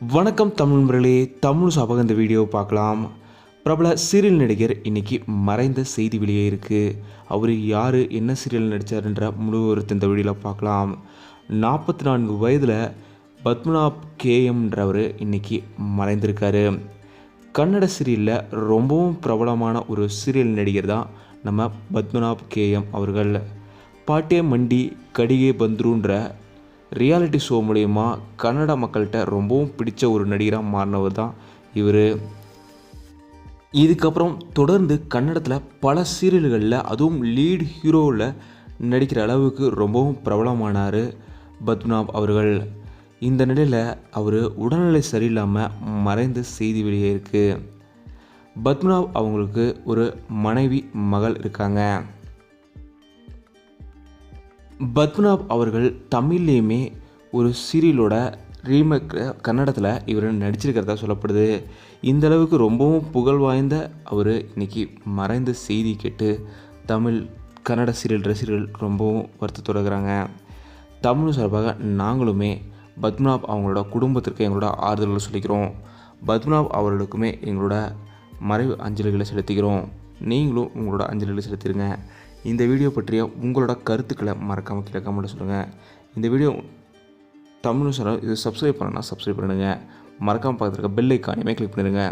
வணக்கம் தமிழ் நண்பர்களே, தமிழ் சாப்பாக இந்த வீடியோ பார்க்கலாம். பிரபல சீரியல் நடிகர் இன்னைக்கு மறைந்த செய்தி வெளியே இருக்குது. அவர் யார், என்ன சீரியல் நடித்தார்ன்ற முழு விவரத்தை இந்த வீடியோவில் பார்க்கலாம். 44 வயதில் பத்மநாப் கேஎம்ன்றவர் இன்னைக்கு மறைந்திருக்காரு. கன்னட சீரியலில் ரொம்பவும் பிரபலமான ஒரு சீரியல் நடிகர் தான் நம்ம பத்மநாப் கேஎம் அவர்கள். பாட்டே மண்டி கடிகே பந்த்ருன்ற ரியாலிட்டி ஷோ மூலயமா கன்னட மக்கள்கிட்ட ரொம்பவும் பிடிச்ச ஒரு நடிகராக மாறினவர் தான் இவர். இதுக்கப்புறம் தொடர்ந்து கன்னடத்தில் பல சீரியல்களில் அதுவும் லீட் ஹீரோவில் நடிக்கிற அளவுக்கு ரொம்பவும் பிரபலமானார் பத்மநாப் அவர்கள். இந்த நிலையில் அவர் உடல்நிலை சரியில்லாமல் மறைந்த செய்தி வெளியே இருக்குது. பத்மநாப் அவங்களுக்கு ஒரு மனைவி, மகள் இருக்காங்க. பத்மநாப் அவர்கள் தமிழ்லேயுமே ஒரு சீரியலோட ரீமேக் கன்னடத்தில் இவர் நடிச்சிருக்கிறதா சொல்லப்படுது. இந்த அளவுக்கு ரொம்பவும் புகழ் வாய்ந்த அவர் இன்னைக்கு மறைந்த செய்தி கேட்டு தமிழ் கன்னட சீரியல் ரசிகர்கள் ரொம்பவும் வருத்தத்தோடு இருக்கிறாங்க. தமிழ் சார்பாக நாங்களுமே பத்மநாப் அவங்களோட குடும்பத்திற்கு எங்களோட ஆறுதல்களை சொல்லிக்கிறோம். பத்மநாப் அவர்களுக்குமே எங்களோட மறைவு அஞ்சலிகளை செலுத்திக்கிறோம். நீங்களும் உங்களோட அஞ்சலிகளை செலுத்திடுங்க. இந்த வீடியோ பற்றிய உங்களோட கருத்துக்களை மறக்காமல் கீழே கமெண்ட்டில் சொல்லுங்கள். இந்த வீடியோ தமிழ் சேனல் இது சப்ஸ்கிரைப் பண்ணணும்னா சப்ஸ்கிரைப் பண்ணிடுங்க. மறக்காமல் பக்கத்தில் இருக்க பெல் ஐக்கானையுமே கிளிக் பண்ணிடுங்க.